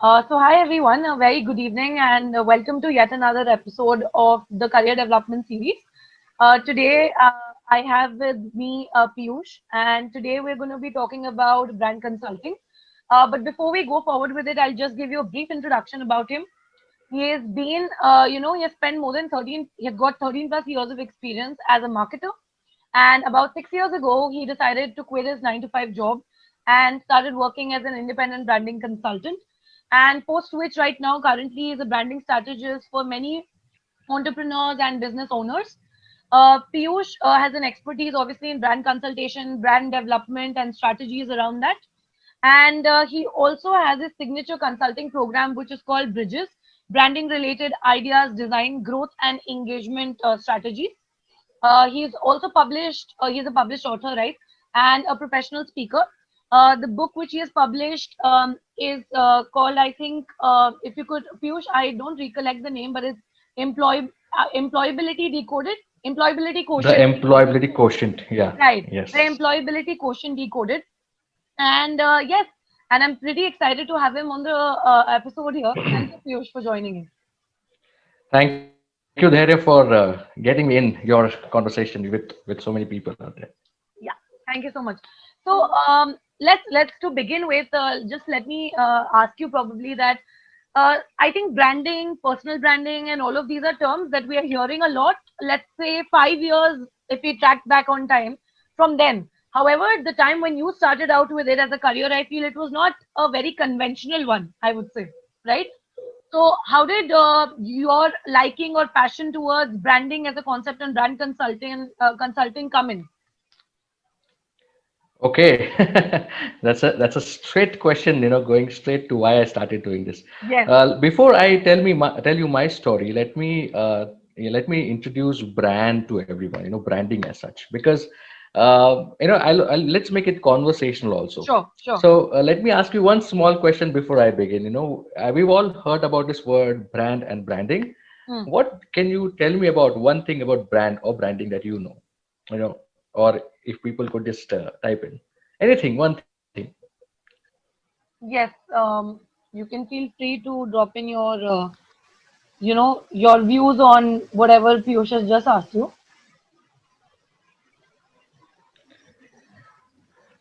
Hi everyone, a very good evening and welcome to yet another episode of the Career Development Series. Today, I have with me Piyush, and today we're going to be talking about brand consulting. But before we go forward with it, I'll just give you a brief introduction about him. He has been, he has spent more than 13, he has got 13 plus years of experience as a marketer. And about 6 years ago, he decided to quit his 9 to 5 job and started working as an independent branding consultant. And post which, right now, currently is a branding strategist for many entrepreneurs and business owners. Piyush has an expertise, obviously, in brand consultation, brand development, and strategies around that. And he also has his signature consulting program, which is called Bridges, branding related ideas, design, growth, and engagement strategies. He's a published author, right? And a professional speaker. The book which he has published is called, I think, if you could, Piyush, I don't recollect the name, but it's Employability Decoded, Employability The Quotient Decoded. employability quotient. Yeah. Right. The Yes. Employability Quotient Decoded. And yes, and I'm pretty excited to have him on the episode here. Thank you, Piyush, for joining in. Thank you, Dharya, for getting me in your conversation with so many people out there. Yeah, thank you so much. So let's to begin with, just let me ask you probably that I think branding, personal branding, and all of these are terms that we are hearing a lot. Let's say 5 years, if we track back on time from then. However, the time when you started out with it as a career, I feel it was not a very conventional one, I would say, right? So, how did your liking or passion towards branding as a concept and brand consulting come in? Okay, that's a straight question. Going straight to why I started doing this. Yes. Before I tell you my story, let me introduce brand to everyone. Branding as such, because let's make it conversational also. Sure, sure. So let me ask you one small question before I begin. We've all heard about this word brand and branding. Hmm. What can you tell me about one thing about brand or branding that you know? Or if people could just type in anything, one thing. Yes, you can feel free to drop in your views on whatever Piyush has just asked you.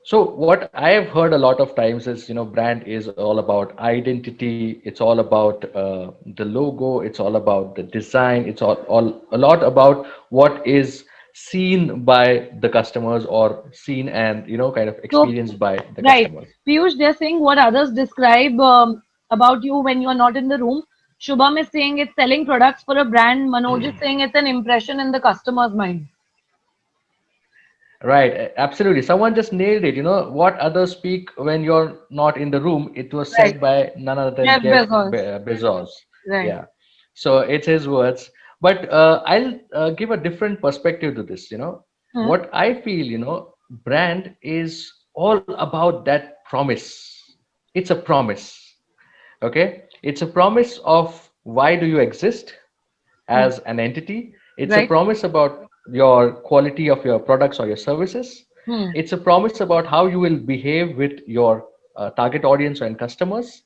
So what I have heard a lot of times is, brand is all about identity. It's all about the logo. It's all about the design. It's all a lot about what is seen by the customers or seen and, kind of So, experienced by the right, customers. Piyush, they're saying what others describe about you when you're not in the room. Shubham is saying it's selling products for a brand. Manoj is saying it's an impression in the customer's mind. Right, absolutely. Someone just nailed it. What others speak when you're not in the room, it was Right. said by none other than Jeff Jeff Bezos. Bezos. Right. Yeah. So it's his words. But I'll give a different perspective to this. Hmm. What I feel, brand is all about that promise. It's a promise. Okay. It's a promise of why do you exist Hmm. as an entity. It's a Right. promise about your quality of your products or your services. Hmm. It's a promise about how you will behave with your target audience and customers.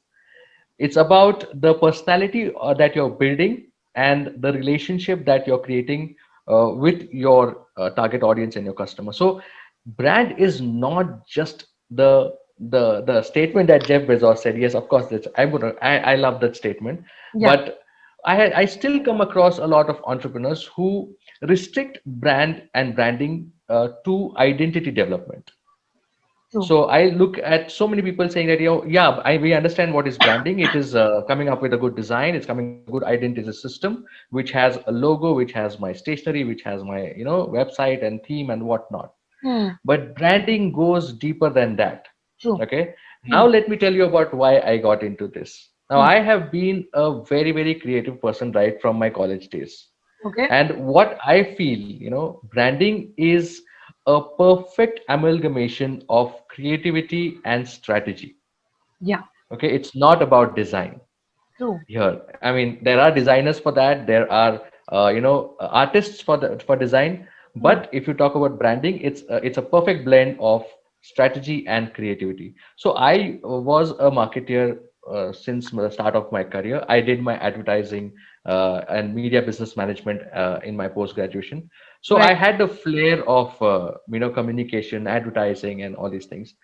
It's about the personality that you're building and the relationship that you're creating with your target audience and your customer. So, brand is not just the statement that Jeff Bezos said. Yes, of course, I love that statement, Yeah. but I still come across a lot of entrepreneurs who restrict brand and branding to identity development. True. So I look at so many people saying that, yeah, we understand what is branding. It is coming up with a good design. It's coming up with a good identity system, which has a logo, which has my stationery, which has my, website and theme and whatnot. Hmm. But branding goes deeper than that. True. Okay. Hmm. Now let me tell you about why I got into this. Now Hmm. I have been a very, very creative person right from my college days. Okay. And what I feel, branding is a perfect amalgamation of creativity and strategy. Yeah. Okay, it's not about design True. here. I mean, there are designers for that. There are, artists for design. Hmm. But if you talk about branding, it's a perfect blend of strategy and creativity. So I was a marketeer since the start of my career. I did my advertising and media business management in my post graduation. So I Right. had the flair of communication, advertising, and all these things.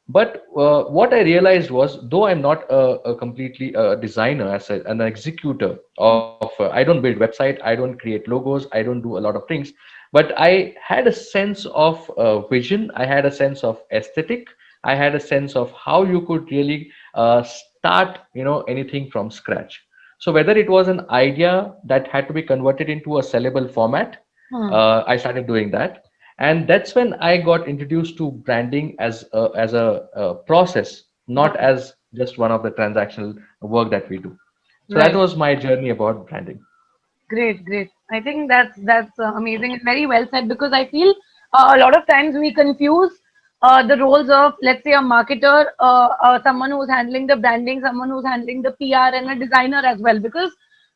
But what I realized was, though I'm not a completely designer as an executor of, I don't build website, I don't create logos, I don't do a lot of things, but I had a sense of vision, I had a sense of aesthetic, I had a sense of how you could really start, anything from scratch. So whether it was an idea that had to be converted into a sellable format, Hmm. I started doing that, and that's when I got introduced to branding as a process, not Got it. as just one of the transactional work that we do. So that Right. was my journey about branding. Great, great. I think that's amazing and very well said, because I feel a lot of times we confuse the roles of, let's say, a marketer, someone who's handling the branding, someone who's handling the PR, and a designer as well, because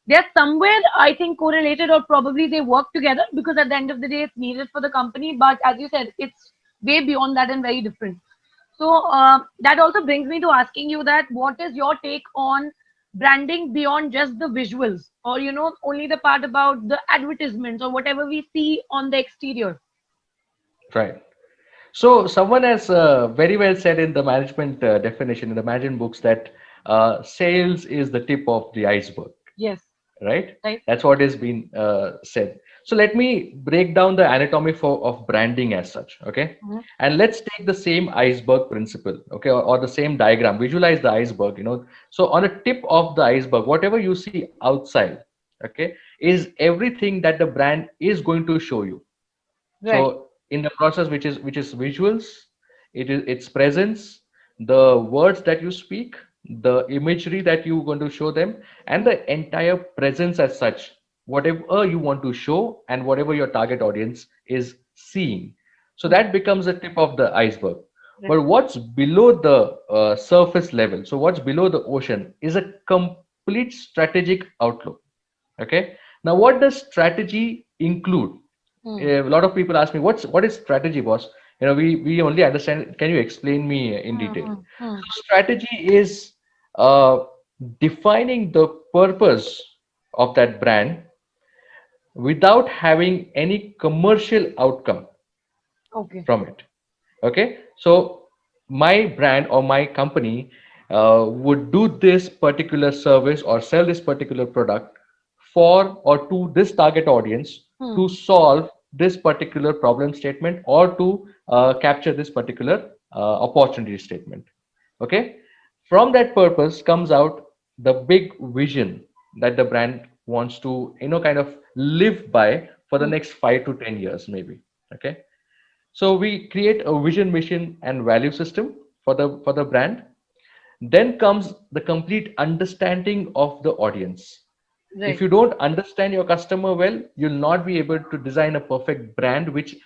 they're somewhere, I think, correlated, or probably they work together, because at the end of the day it's needed for the company. But as you said, it's way beyond that and very different. So that also brings me to asking you that what is your take on branding beyond just the visuals, or only the part about the advertisements or whatever we see on the exterior. Right. So someone has very well said in the management definition in the management books that sales is the tip of the iceberg. Yes. Right? Right. That's what has been said. So let me break down the anatomy of branding as such, okay? Mhm. And let's take the same iceberg principle, okay, or the same diagram. Visualize the iceberg, So on a tip of the iceberg, whatever you see outside, okay, is everything that the brand is going to show you. Right. So in the process, which is visuals, it is its presence, the words that you speak, the imagery that you're going to show them, and the entire presence as such, whatever you want to show and whatever your target audience is seeing. So Mhm. that becomes the tip of the iceberg. Right. But what's below the surface level, so what's below the ocean, is a complete strategic outlook. Okay. Now, what does strategy include? Hmm. A lot of people ask me, what is strategy, boss? We only understand. Can you explain me in Hmm. detail? Hmm. Hmm. So strategy is uh, defining the purpose of that brand without having any commercial outcome Okay. from it. Okay, so my brand or my company would do this particular service or sell this particular product for or to this target audience Hmm. to solve this particular problem statement or to capture this particular opportunity statement. Okay, from that purpose comes out the big vision that the brand wants to kind of live by for the Hmm. next 5 to 10 years maybe. Okay, so we create a vision, mission, and value system for the brand. Then comes the complete understanding of the audience. If Right. you don't understand your customer well, you'll not be able to design a perfect brand which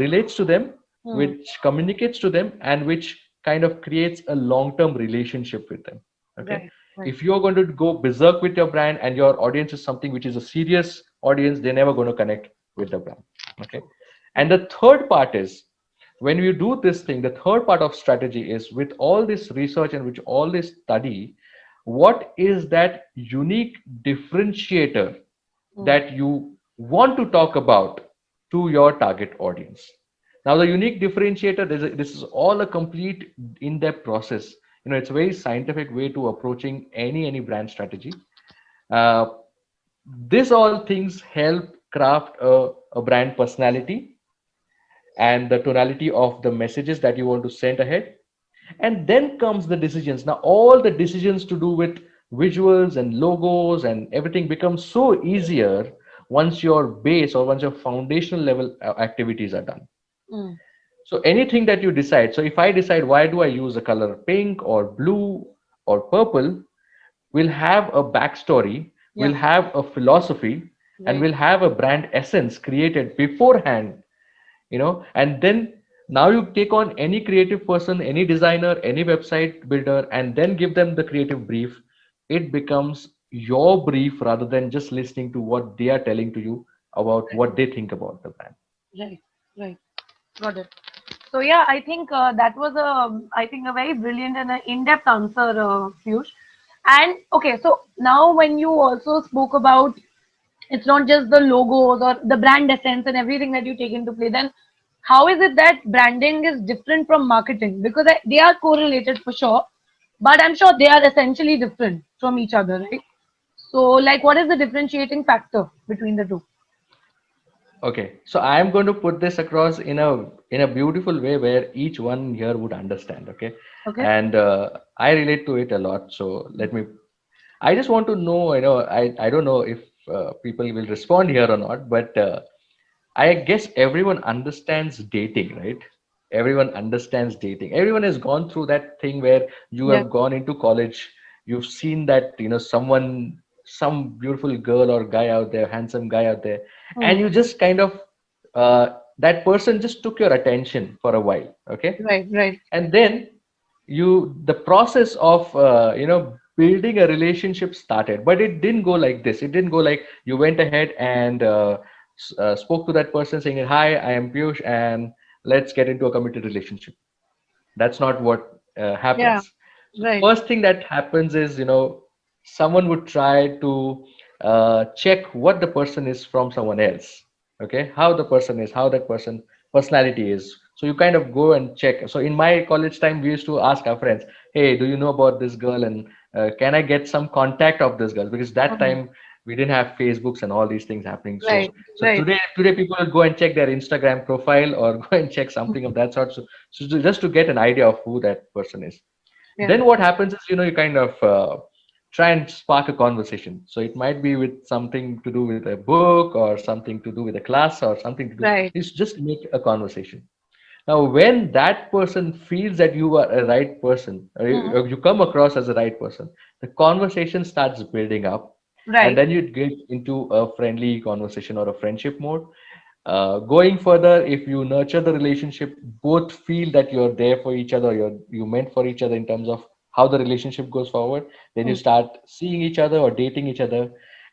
relates to them, Hmm. which communicates to them, and which kind of creates a long-term relationship with them. Okay. Right. Right. If you're going to go berserk with your brand and your audience is something which is a serious audience, they're never going to connect with the brand. Okay. True. And True. the third part is, when you do this thing, the third part of strategy is, with all this research and with all this study, what is that unique differentiator Hmm. that you want to talk about to your target audience? Now, the unique differentiator, this is all a complete in-depth process. It's a very scientific way to approaching any brand strategy. Uh, this all things help craft a brand personality and the tonality of the messages that you want to send ahead. And then comes the decisions. Now all the decisions to do with visuals and logos and everything becomes so easier once your base or once your foundational level activities are done. Hmm. So anything that you decide, so if I decide why do I use a color pink or blue or purple, will have a backstory, Yeah. will have a philosophy, and Right. will have a brand essence created beforehand. And then now you take on any creative person, any designer, any website builder, and then give them the creative brief. It becomes your brief rather than just listening to what they are telling to you about what they think about the brand. Right. Right. Got it. So yeah, I think that was I think a very brilliant and an in-depth answer, Piyush. And okay, so now when you also spoke about it's not just the logos or the brand essence and everything that you take into play, then how is it that branding is different from marketing? Because they are correlated for sure, but I'm sure they are essentially different from each other, right? So, like, what is the differentiating factor between the two? Okay, so I am going to put this across in a beautiful way where each one here would understand. Okay, Okay. and I relate to it a lot. So let me. I just want to know. I don't know if people will respond here or not, but I guess everyone understands dating, right? Everyone understands dating. Everyone has gone through that thing where you Yeah. have gone into college, you've seen that, someone, some beautiful girl or guy out there, handsome guy out there, and Hmm. you just kind of, that person just took your attention for a while, okay? Right. Right. And then the process of building a relationship started, but it didn't go like this. It didn't go like you went ahead and spoke to that person saying, hi, I am Piyush, and let's get into a committed relationship. That's not what Yeah. happens. So Right. first thing that happens is, someone would try to check what the person is from someone else. Okay, how the person is, how that person personality is. So you kind of go and check. So in my college time, we used to ask our friends, "Hey, do you know about this girl? And can I get some contact of this girl?" Because that Mhm. time we didn't have Facebooks and all these things happening. Right. So Right. today people will go and check their Instagram profile or go and check something of that sort. Just to get an idea of who that person is. Yeah. Then what happens is, you kind of try and spark a conversation. So it might be with something to do with a book or something to do with a class or something to do. Right. It's just make a conversation. Now, when that person feels that you are a right person, or Mhm. you come across as a right person, the conversation starts building up, and Right. then you get into a friendly conversation or a friendship mode. Going further, if you nurture the relationship, both feel that you're there for each other, you meant for each other in terms of how the relationship goes forward. Then you Hmm. start seeing each other or dating each other,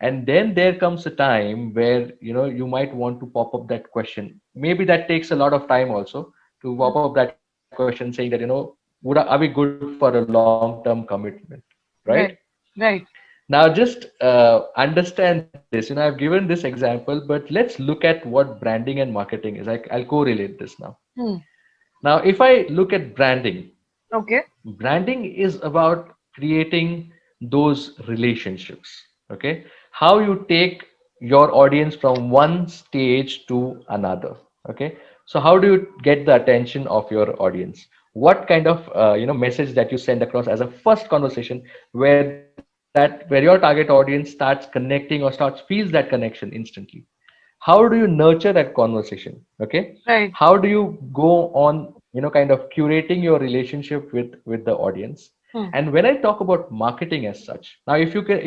and then there comes a time where you might want to pop up that question. Maybe that takes a lot of time also to pop up that question, saying that are we good for a long-term commitment, right? Right. Right. Now, just understand this. I've given this example, but let's look at what branding and marketing is. I'll correlate this now. Hmm. Now, if I look at branding, Okay. branding is about creating those relationships. Okay, how you take your audience from one stage to another. Okay, so how do you get the attention of your audience? What kind of message that you send across as a first conversation, where your target audience starts connecting or starts feels that connection instantly? How do you nurture that conversation? Okay, Right. how do you go on kind of curating your relationship with the audience? Hmm. And when I talk about marketing as such, now if you could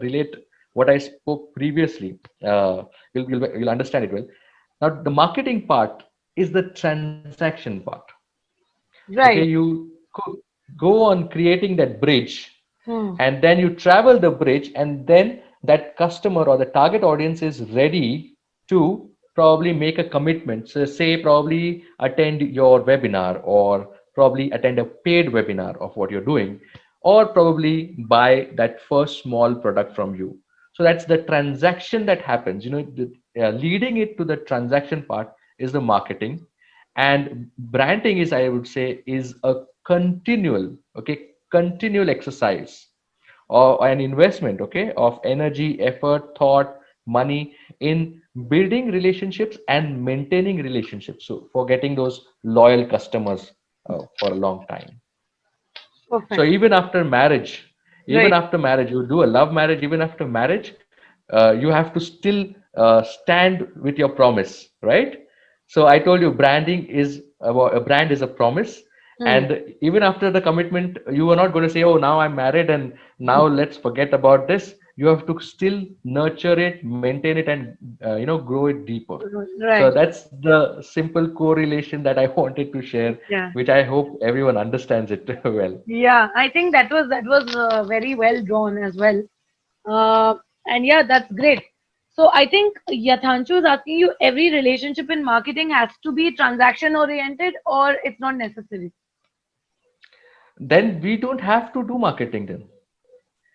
relate what I spoke previously, you'll understand it well. Now the marketing part is the transaction part. Okay, Right. you go on creating that bridge, Hmm. and then you travel the bridge, and then that customer or the target audience is ready to probably make a commitment. So say probably attend your webinar, or probably attend a paid webinar of what you're doing, or probably buy that first small product from you. So that's the transaction that happens. Leading it to the transaction part is the marketing. And branding is, I would say, is a continual exercise or an investment, okay, of energy, effort, thought, money in building relationships and maintaining relationships, so for getting those loyal customers for a long time. So Perfect. even Right. after marriage, you do a love marriage. Even after marriage, you have to still stand with your promise, right? So I told you, branding is about a brand is a promise, Hmm. and even after the commitment, you are not going to say, "Oh, now I'm married, and now let's forget about this." You have to still nurture it, maintain it, and grow it deeper. So Right. that's the simple correlation that I wanted to share, Yeah. which I hope everyone understands it well. Yeah. I think that was very well drawn as well. Uh, and yeah, that's great. So I think Yathanshu is asking you, every relationship in marketing has to be transaction oriented or it's not necessary. then we don't have to do marketing then.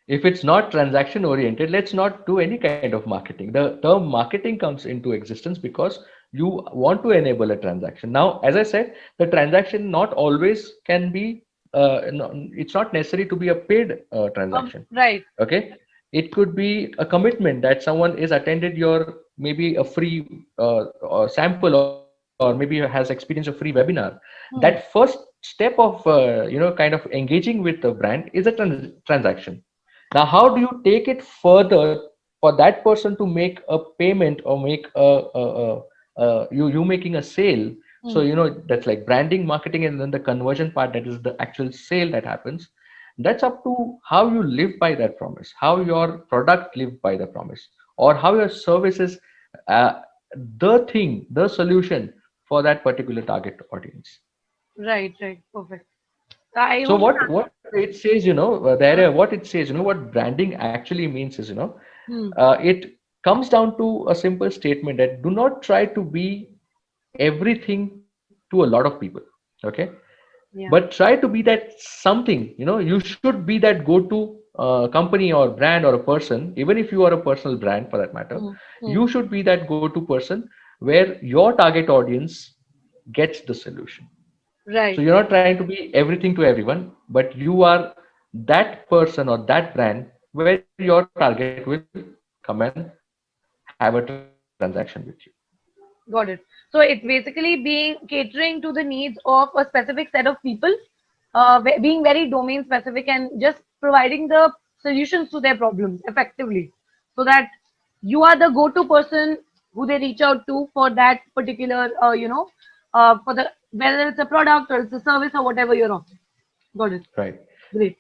If it's not transaction oriented, let's not do any kind of marketing. The term marketing comes into existence because you want to enable a transaction. Now, as I said, the transaction not always can be, it's not necessary to be a paid transaction. Right. Okay, it could be a commitment that someone is attended your, maybe a free sample, or maybe has experienced a free webinar. That Hmm. first step of kind of engaging with the brand is a transaction. Now, how do you take it further for that person to make a payment or make you making a sale? So Hmm. that's like branding, marketing, and then the conversion part, that is the actual sale that happens. That's up to how you live by that promise, how your product live by the promise, or how your services, uh, the thing, the solution for that particular target audience. Right. Right. Perfect. I So hope. what it says, the area, what it says, what branding actually means is, Hmm. it comes down to a simple statement that do not try to be everything to a lot of people. Okay, Yeah. but try to be that something. You should be that go-to company or brand or a person, even if you are a personal brand for that matter. Hmm. Hmm. You should be that go-to person where your target audience gets the solution. So Right. you're not trying to be everything to everyone, but you are that person or that brand where your target will come and have a transaction with you. Got it. So it's basically being catering to the needs of a specific set of people, being very domain specific and just providing the solutions to their problems effectively, so that you are the go-to person who they reach out to for that particular, for the whether it's a product or it's a service or whatever you're offering. Got it. Right. Great.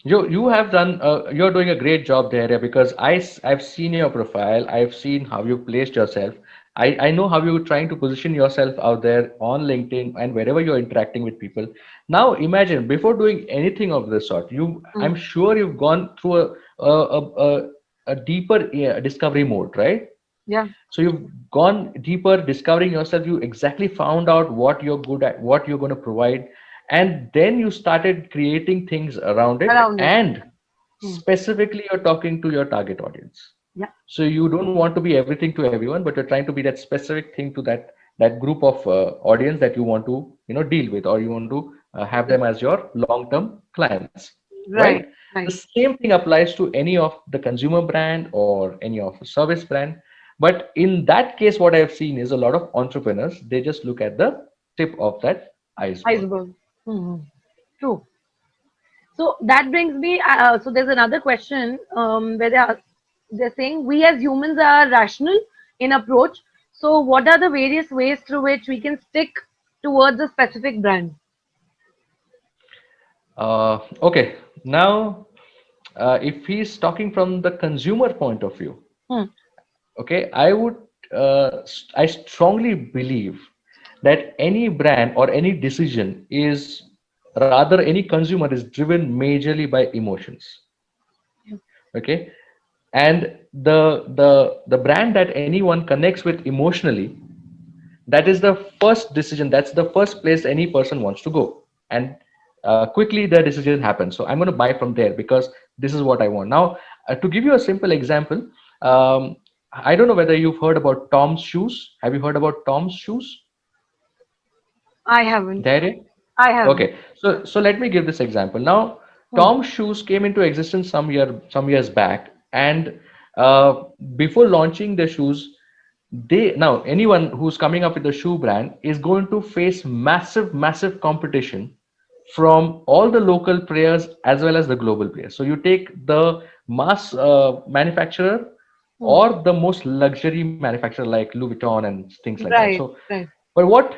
You have done you're doing a great job there, because I've seen your profile. I've seen how you placed yourself. I know how you're trying to position yourself out there on LinkedIn and wherever you're interacting with people. Now imagine, before doing anything of this sort, Mm. I'm sure you've gone through a deeper discovery mode, right? Yeah. So you've gone deeper, discovering yourself. You exactly found out what you're good at, what you're going to provide, and then you started creating things around it. Around it. And Mm. specifically, you're talking to your target audience. Yeah. So you don't want to be everything to everyone, but you're trying to be that specific thing to that group of audience that you want to deal with, or you want to have them as your long-term clients, right? Right. The Right. same thing applies to any of the consumer brand or any of a service brand. But in that case, what I've seen is a lot of entrepreneurs, they just look at the tip of that iceberg. Iceberg. Mhm. True. So that brings me. So there's another question where they're saying we as humans are rational in approach. So what are the various ways through which we can stick towards a specific brand? Okay, now if he's talking from the consumer point of view, Hmm. okay, I strongly believe that any brand or any decision is, rather any consumer is driven majorly by emotions. Okay, and the brand that anyone connects with emotionally, that is the first decision, that's the first place any person wants to go. And quickly the decision happens, so I'm going to buy from there because this is what I want. Now, to give you a simple example, I don't know whether you've heard about Tom's shoes. Have you heard about Tom's shoes? I haven't. There. I haven't. Okay, so let me give this example. Now, Hmm. Tom's shoes came into existence some years back, and before launching the shoes, they now anyone who's coming up with a shoe brand is going to face massive competition from all the local players as well as the global players. So you take the mass manufacturer Hmm. or the most luxury manufacturer like Louis Vuitton and things like that. Right. So, Right. but what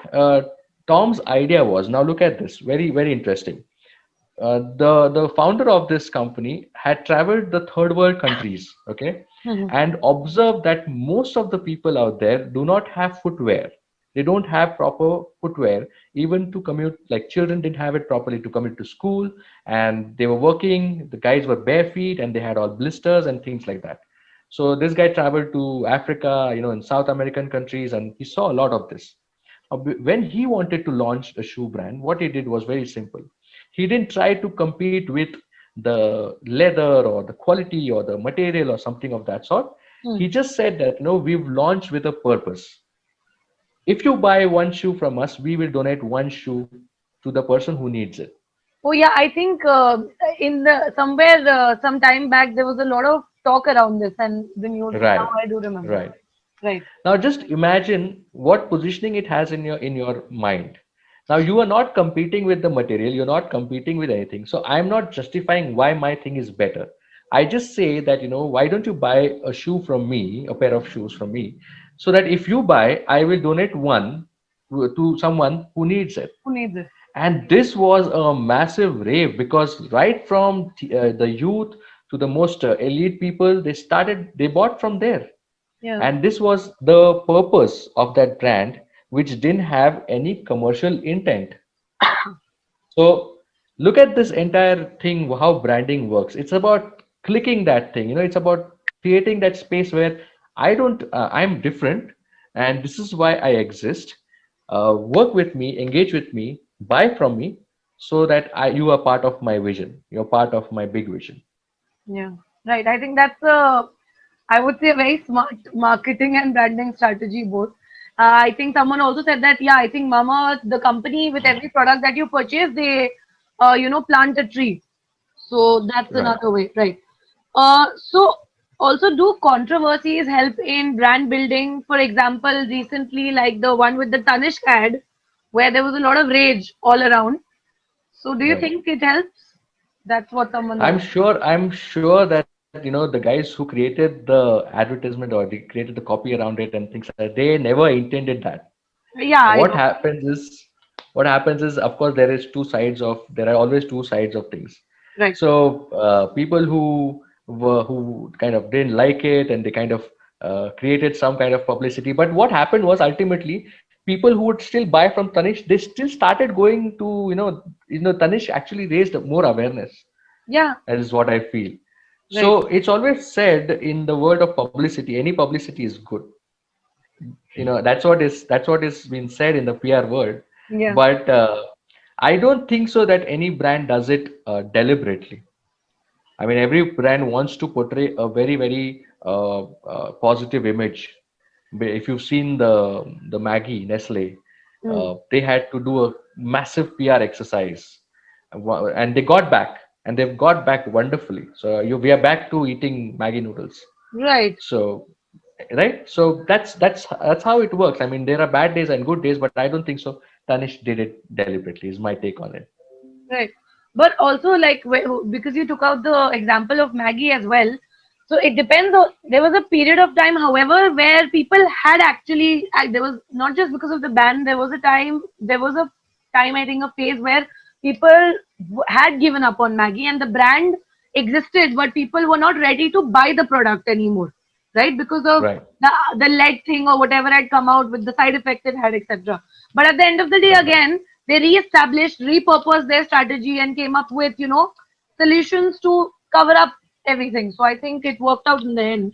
Tom's idea was, now look at this, very interesting. The founder of this company had traveled the third world countries, okay, Hmm. and observed that most of the people out there do not have footwear. They don't have proper footwear even to commute. Like children didn't have it properly to commute to school, and they were working. The guys were bare feet and they had all blisters and things like that. So this guy traveled to Africa, in South American countries, and he saw a lot of this. When he wanted to launch a shoe brand, what he did was very simple. He didn't try to compete with the leather or the quality or the material or something of that sort. Hmm. He just said that, no, we've launched with a purpose. If you buy one shoe from us, we will donate one shoe to the person who needs it. Oh yeah, I think in the somewhere some time back there was a lot of talk around this and the news. Now Right, I do remember. right. Right. Now just imagine what positioning it has in your mind. Now you are not competing with the material, you're not competing with anything. So I'm not justifying why my thing is better. I just say that, why don't you buy a shoe from me, a pair of shoes from me, so that if you buy, I will donate one to someone who needs it. Who needs it? And this was a massive rave because right from the youth to the most elite people, they bought from there. Yeah. And this was the purpose of that brand, which didn't have any commercial intent. So look at this entire thing, how branding works. It's about clicking that thing, it's about creating that space where I'm different, and this is why I exist. Work with me, engage with me, buy from me, so that you are part of my vision. You're part of my big vision. Yeah. Right. I think that's a, I would say, a very smart marketing and branding strategy both. I think someone also said that, yeah, I think Mama, the company with every product that you purchase, they, plant a tree. So that's Right. another way, right? So also do controversies help in brand building? For example, recently, like the one with the Tanishq ad, where there was a lot of rage all around. So do you Right. think it helps? That's what someone I'm else. sure. I'm sure that the guys who created the advertisement or they created the copy around it and things like that, they never intended that. Yeah, I What know. happens is, of course, there are always two sides of things. Right. So people who kind of didn't like it and they kind of created some kind of publicity. But what happened was ultimately people who would still buy from Tanish, they still started going to Tanish actually raised more awareness. Yeah. That is what I feel. Right. So it's always said in the world of publicity, any publicity is good. That's what is been said in the PR world. Yeah. But I don't think so that any brand does it deliberately. I mean, every brand wants to portray a very, very positive image. If you've seen the Maggie Nestle, Mm. they had to do a massive PR exercise, and they got back, and they've got back wonderfully. So we are back to eating Maggie noodles. Right. So right, so that's how it works. I mean, there are bad days and good days, but I don't think so. Tanish did it deliberately. Is my take on it. Right. But also, like, because you took out the example of Maggie as well, so it depends on, there was a period of time, however, where people had actually, there was not just because of the ban, there was a time, I think, a phase where people had given up on Maggie and the brand existed, but people were not ready to buy the product anymore, right? Because of Right, the lead thing or whatever had come out with the side effects it had, etc. But at the end of the day, right. again, they re-established, repurposed their strategy and came up with, solutions to cover up everything. So I think it worked out in the end.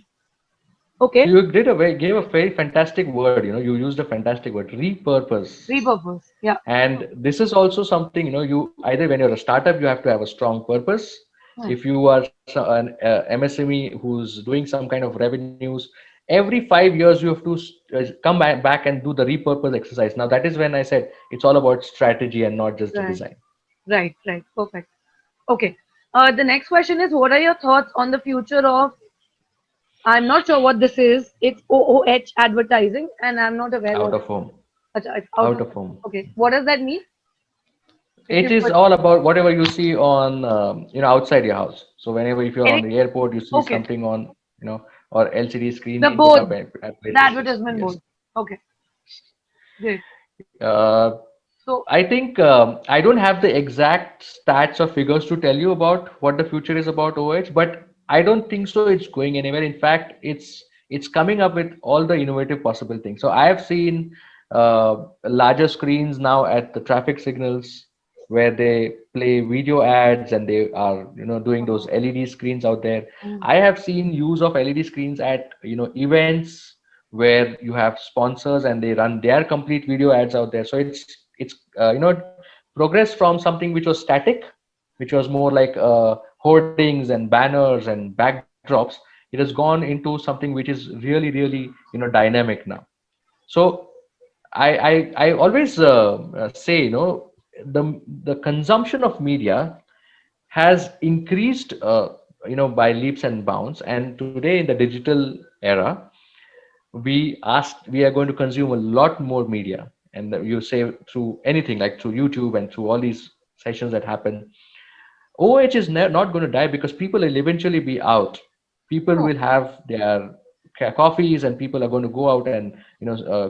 So Okay, you gave a very fantastic word. You used a fantastic word, repurpose. repurpose. Yeah. And this is also something, you either when you're a startup, you have to have a strong purpose. Hmm. If you are an MSME who's doing some kind of revenues, every 5 years you have to come back and do the repurpose exercise. Now that is when I said it's all about strategy and not just the Right. design. Right. Right. Perfect. Okay. The next question is, what are your thoughts on the future of? I'm not sure what this is. It's OOH advertising, and I'm not aware Out what. of home. Acha, it's out Out of. of home. Okay. What does that mean? If It you is put all about whatever you see on outside your house. So whenever if you're on any. the airport, you see Okay. something on or LCD The screen put up board, at the places. advertisement Yes. board. Okay. Great. Uh, So, I think I don't have the exact stats or figures to tell you about what the future is about OH, but I don't think so. It's going anywhere. In fact, it's coming up with all the innovative possible things. So I have seen larger screens now at the traffic signals where they play video ads and they are doing those LED screens out there. mm, I have seen use of LED screens at events where you have sponsors and they run their complete video ads out there. So it's progressed from something which was static, which was more like hoardings and banners and backdrops. It has gone into something which is really, really, dynamic now. So I always say, the consumption of media has increased, by leaps and bounds. And today in the digital era, we are going to consume a lot more media. And you say through anything like through YouTube and through all these sessions that happen, OH is not going to die because people will eventually be out. People Oh, will have their coffees, and people are going to go out and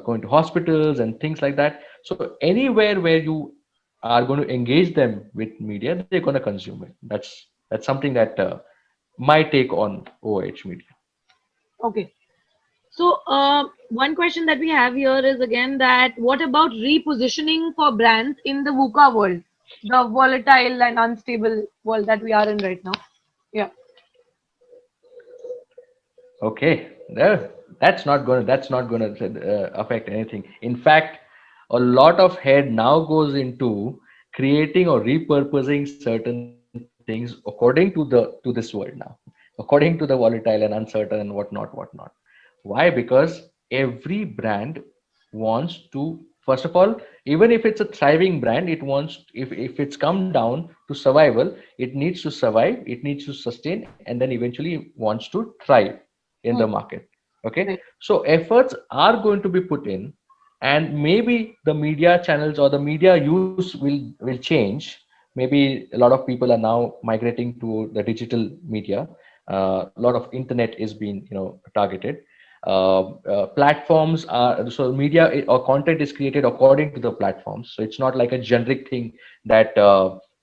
going to hospitals and things like that. So anywhere where you are going to engage them with media, they're going to consume it. That's something that my take on OH media. okay. So, one question that we have here is again that what about repositioning for brands in the VUCA world, the volatile and unstable world that we are in right now? Yeah. Okay, no, that's not going to affect anything. In fact, a lot of head now goes into creating or repurposing certain things according to this world now, according to the volatile and uncertain and whatnot. Why? Because every brand wants to, first of all, even if it's a thriving brand, it wants, if it's come down to survival, it needs to survive, it needs to sustain, and then eventually wants to thrive in the Hmm. market. Okay, Right. so efforts are going to be put in, and maybe the media channels or the media use will change. Maybe a lot of people are now migrating to the digital media. A lot of internet is being targeted. Platforms are, so media or content is created according to the platforms, so it's not like a generic thing that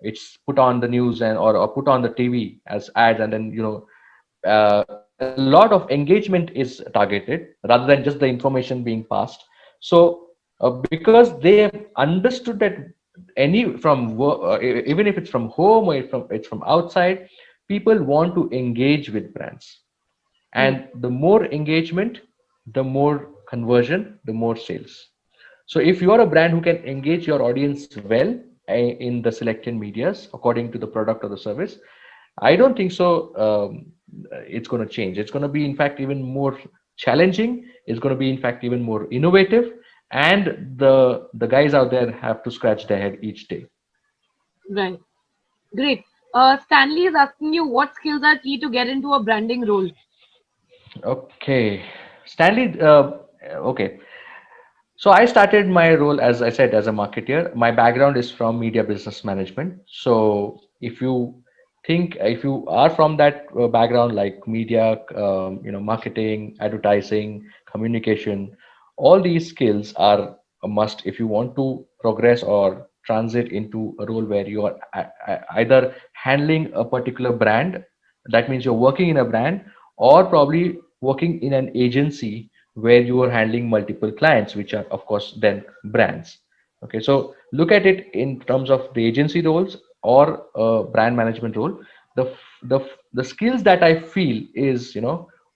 it's put on the news and or put on the TV as ads, and then a lot of engagement is targeted rather than just the information being passed. So because they have understood that even if it's from home or it's from outside, people want to engage with brands, Right. and the more engagement, the more conversion, the more sales. So if you are a brand who can engage your audience well in the selected medias according to the product or the service, I don't think so. It's going to change. It's going to be, in fact, even more challenging. It's going to be, in fact, even more innovative. And the guys out there have to scratch their head each day. Right. Great. Stanley is asking you what skills are key to get into a branding role. Okay, Stanley. Okay, so I started my role, as I said, as a marketer. My background is from media business management. So if you are from that background, like media, marketing, advertising, communication, all these skills are a must if you want to progress or transit into a role where you are either handling a particular brand. That means you're working in a brand, or probably working in an agency where you are handling multiple clients, which are of course then brands. Okay, so look at it in terms of the agency roles or brand management role. The skills that I feel is,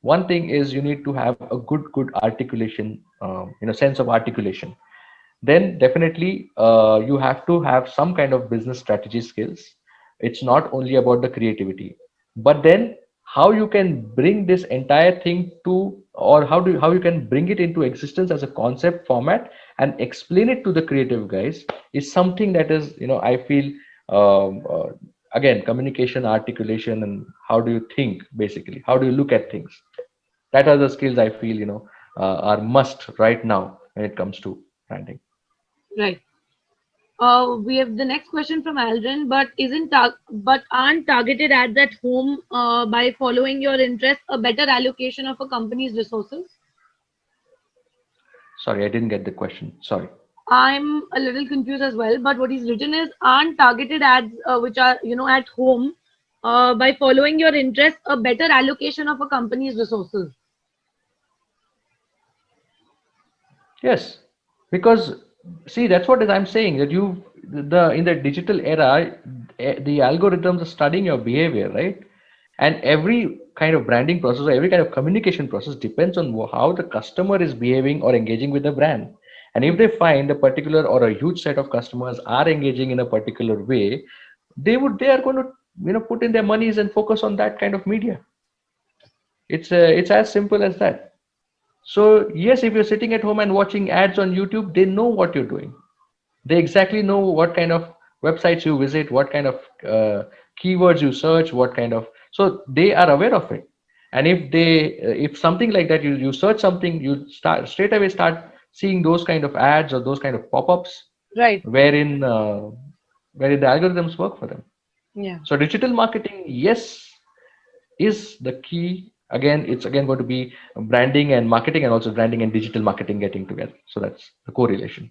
one thing is you need to have a good articulation, sense of articulation. Then definitely you have to have some kind of business strategy skills. It's not only about the creativity, but then how you can bring this entire thing to, or how you can bring it into existence as a concept format and explain it to the creative guys, is something that is, I feel, again, communication, articulation, and how do you think, basically how do you look at things. That are the skills I feel, are must right now when it comes to branding. Right. We have the next question from Aldrin, but aren't targeted ads at home by following your interest a better allocation of a company's resources? Sorry, I didn't get the question. Sorry. I'm a little confused as well, but what he's written is aren't targeted ads which are at home by following your interest a better allocation of a company's resources? Yes, because see, that's what is I'm saying, that you the in the digital era, the algorithms are studying your behavior, right? And every kind of branding process or every kind of communication process depends on how the customer is behaving or engaging with the brand. And if Hmm. they find a particular or a huge set of customers are engaging in a particular way, they are going to put in their monies and focus on that kind of media. It's as simple as that. So yes, if you're sitting at home and watching ads on YouTube, they know what you're doing. They exactly know what kind of websites you visit, what kind of keywords you search, what kind of, so they are aware of it. And if something like that, you search something, you start straight away start seeing those kind of ads or those kind of pop-ups Right. wherein the algorithms work for them. Yeah. So digital marketing, yes, is the key. Again, it's again going to be branding and marketing, and also branding and digital marketing getting together. So that's the correlation.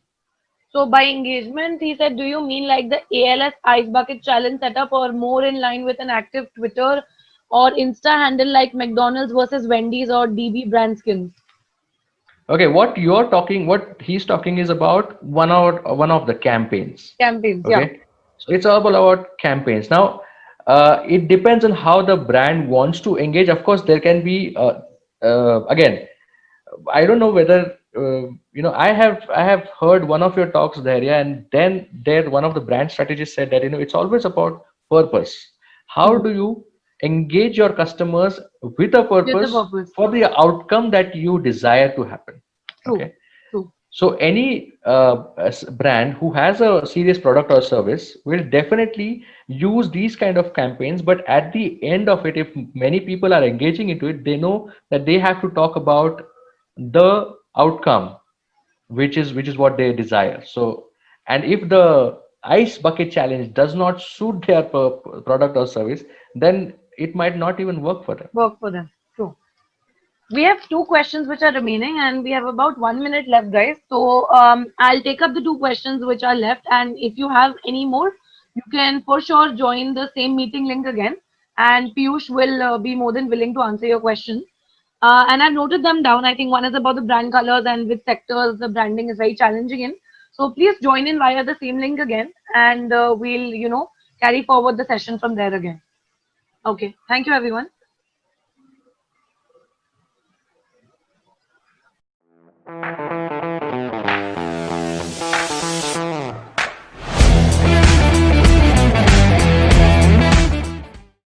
So by engagement, he said, do you mean like the ALS Ice Bucket Challenge setup or more in line with an active Twitter or Insta handle like McDonald's versus Wendy's or DB brand skins? Okay, what he's talking is about one of the campaigns. Campaigns, yeah. Okay, so it's all about campaigns. Now, it depends on how the brand wants to engage. Of course, there can be again, I don't know whether I have heard one of your talks there, yeah, and then there one of the brand strategists said that it's always about purpose. How Hmm. do you engage your customers with a With the purpose purpose. for the outcome that you desire to happen? True. Okay, True. so any brand who has a serious product or service will definitely use these kind of campaigns. But at the end of it, if many people are engaging into it, they know that they have to talk about the outcome, which is what they desire. So, and if the ice bucket challenge does not suit their product or service, then it might not even work for them. Work for them. True. We have two questions which are remaining, and we have about 1 minute left, guys. So I'll take up the two questions which are left, and if you have any more, you can for sure join the same meeting link again, and Piyush will be more than willing to answer your questions. And I've noted them down. I think one is about the brand colors and which sectors the branding is very challenging in. So please join in via the same link again, and we'll carry forward the session from there again. Okay. Thank you, everyone.